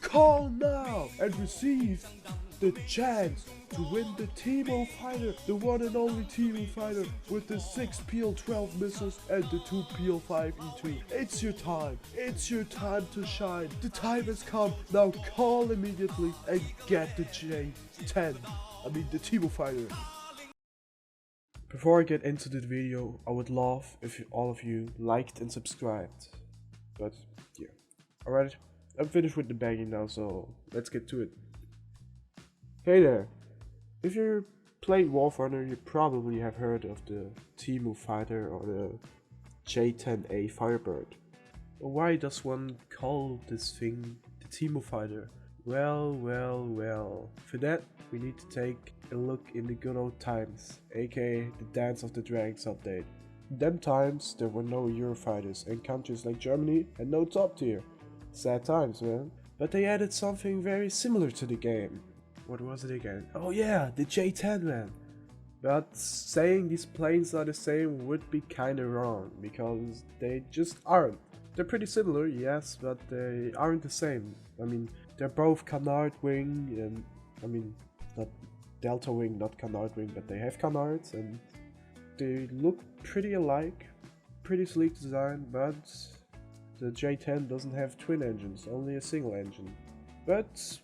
Call now and receive the chance to win the Temufighter, the one and only Temufighter with the 6 PL-12 missiles and the 2 PL-5 E2. It's your time to shine. The time has come. Now call immediately and get the J-10, the Temufighter. Before I get into the video, I would love if all of you liked and subscribed. But yeah, alright, I'm finished with the bagging now, so let's get to it. Hey there, if you played War Thunder, you probably have heard of the Temufighter or the J-10A Firebird. But why does one call this thing the Temufighter? Well, for that we need to take a look in the good old times, aka the Dance of the Dragons update. In them times there were no Eurofighters and countries like Germany had no top tier. Sad times, man. But they added something very similar to the game. What was it again? Oh yeah, the J-10, man. But saying these planes are the same would be kinda wrong, because they just aren't. They're pretty similar, yes, but they aren't the same. They're both canard wing and, not delta wing, not canard wing, but they have canards and they look pretty alike. Pretty sleek design, but the J-10 doesn't have twin engines, only a single engine. But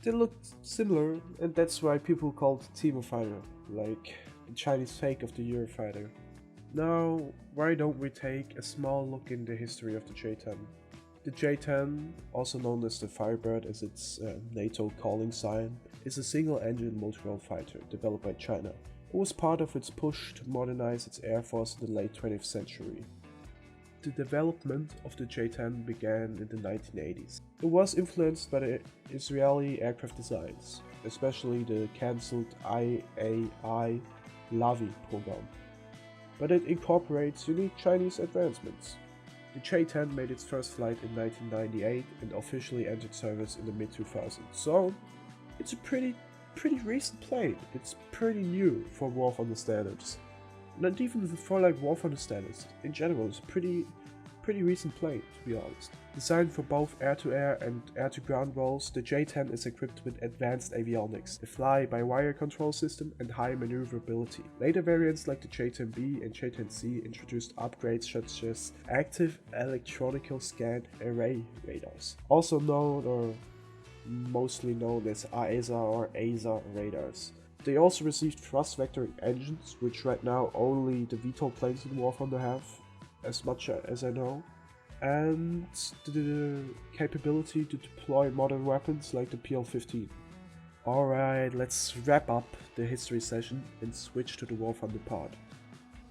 they look similar, and that's why people call it Temufighter, like the Chinese fake of the Eurofighter. Now, why don't we take a small look in the history of the J-10? The J-10, also known as the Firebird as its NATO calling sign, is a single-engine multi-role fighter developed by China. It was part of its push to modernize its air force in the late 20th century. The development of the J-10 began in the 1980s. It was influenced by the Israeli aircraft designs, especially the cancelled IAI Lavi program, but it incorporates unique Chinese advancements. The J-10 made its first flight in 1998 and officially entered service in the mid-2000s, so it's a pretty recent plane. It's pretty new for War Thunder standards. Not even for like War Thunder standards. In general, it's a pretty recent plane, to be honest. Designed for both air-to-air and air-to-ground roles, the J-10 is equipped with advanced avionics, a fly-by-wire control system, and high maneuverability. Later variants like the J-10B and J-10C introduced upgrades such as active electronical scan array radars, also known or mostly known as AESA or ASA radars. They also received thrust vectoring engines, which right now only the VTOL planes in War Thunder have, as much as I know, and the capability to deploy modern weapons like the PL-15. Alright, let's wrap up the history session and switch to the War Thunder part.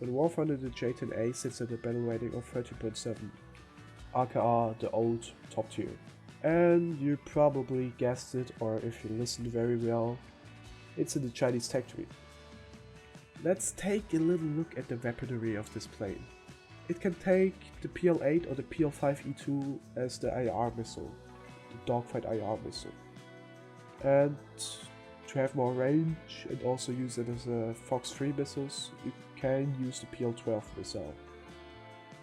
In War Thunder, the J-10A sits at a battle rating of 13.7, aka the old top tier. And you probably guessed it, or if you listened very well, it's in the Chinese tech tree. Let's take a little look at the weaponry of this plane. It can take the PL-8 or the PL-5 E2 as the IR missile, the dogfight IR missile. And to have more range and also use it as a Fox 3 missiles, you can use the PL-12 missile,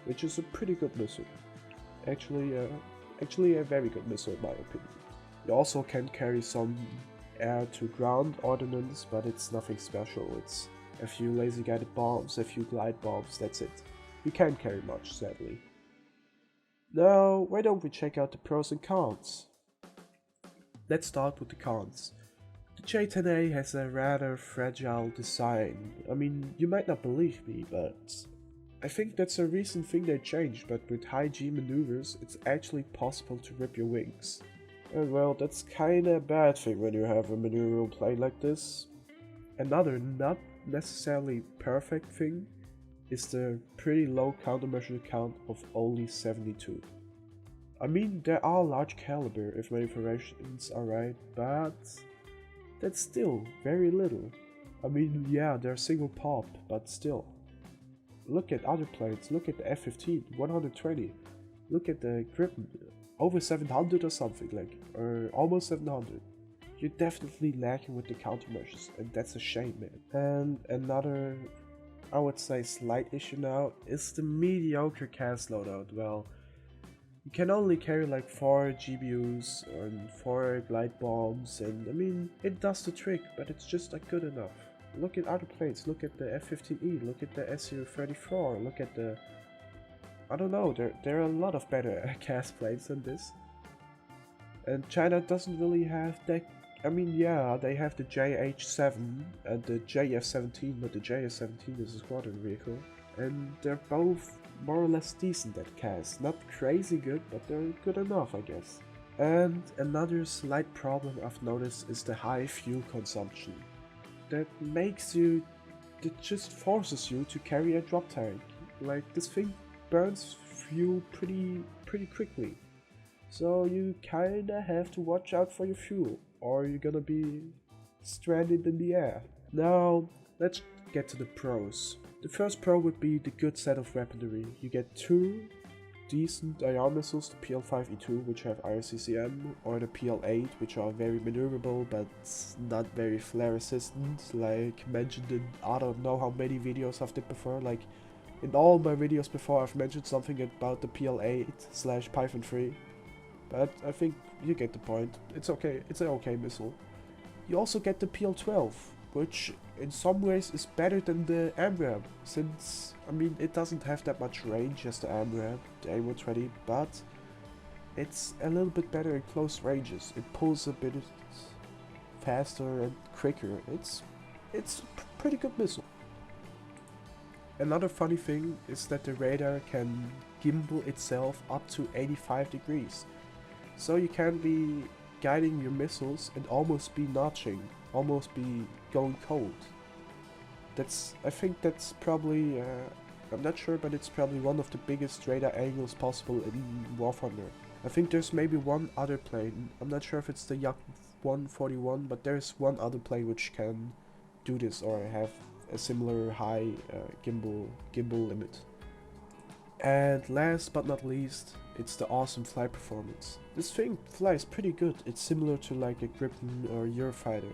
which is a pretty good missile. Actually a very good missile in my opinion. You also can carry some air-to-ground ordnance, but it's nothing special. It's a few laser-guided bombs, a few glide bombs, that's it. You can't carry much, sadly. Now, why don't we check out the pros and cons? Let's start with the cons. The J-10A has a rather fragile design. You might not believe me, but I think that's a recent thing they changed, but with high G maneuvers, it's actually possible to rip your wings. And well, that's kinda a bad thing when you have a maneuverable plane like this. Another not necessarily perfect thing is the pretty low countermeasure count of only 72. There are large caliber if manipulations are right, but that's still very little. Yeah, they're single pop, but still. Look at other planes, look at the F-15, 120, look at the Gripen, over 700 or something, or almost 700. You're definitely lacking with the countermeasures, and that's a shame, man. And another, I would say, slight issue now is the mediocre cast loadout. Well, You can only carry like 4 GBUs and 4 glide bombs, and I mean, it does the trick, but it's just not good enough. Look at other planes, look at the F-15E, look at the Su-34, look at the... I don't know, there are a lot of better CAS planes than this. And China doesn't really have that. I mean, yeah, they have the JH-7 and the JF-17, but the JF-17 is a squadron vehicle. And they're both more or less decent at CAS. Not crazy good, but they're good enough, I guess. And another slight problem I've noticed is the high fuel consumption. That just forces you to carry a drop tank. Like, this thing burns fuel pretty quickly. So you kinda have to watch out for your fuel, or you're gonna be stranded in the air. Now, let's get to the pros. The first pro would be the good set of weaponry. You get 2 decent IR missiles, the PL-5E2, which have IRCCM, or the PL-8, which are very maneuverable but not very flare resistant, like mentioned in I don't know how many videos I've did before. Like, in all my videos before I've mentioned something about the PL-8/Python 3. But I think you get the point. It's okay, it's an okay missile. You also get the PL-12, which in some ways is better than the AMRAAM, since, I mean, it doesn't have that much range as the AMRAAM, the A120, but it's a little bit better in close ranges. It pulls a bit faster and quicker. It's a pretty good missile. Another funny thing is that the radar can gimbal itself up to 85 degrees. So you can be guiding your missiles and almost be notching, almost be going cold. I think that's probably, I'm not sure, but it's probably one of the biggest radar angles possible in War Thunder. I think there's maybe one other plane, I'm not sure if it's the Yak 141, but there's one other plane which can do this or have a similar high gimbal limit. And last but not least, it's the awesome flight performance. This thing flies pretty good. It's similar to like a Gripen or Eurofighter.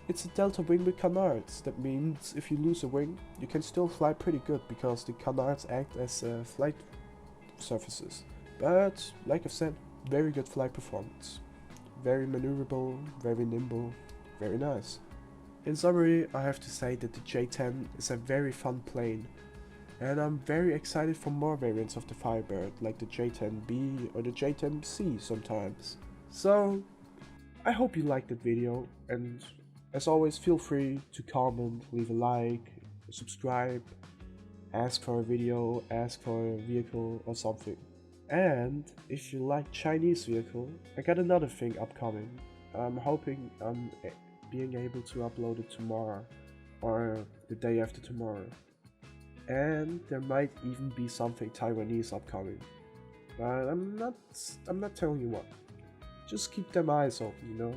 It's a delta wing with canards. That means if you lose a wing, you can still fly pretty good because the canards act as flight surfaces. But like I've said, very good flight performance. Very maneuverable, very nimble, very nice. In summary, I have to say that the J-10 is a very fun plane. And I'm very excited for more variants of the Firebird, like the J-10B or the J-10C sometimes. So, I hope you liked that video, and as always, feel free to comment, leave a like, subscribe, ask for a video, ask for a vehicle or something. And if you like Chinese vehicle, I got another thing upcoming. I'm hoping I'm being able to upload it tomorrow or the day after tomorrow. And there might even be something Taiwanese upcoming. But I'm not telling you what. Just keep them eyes open, you know?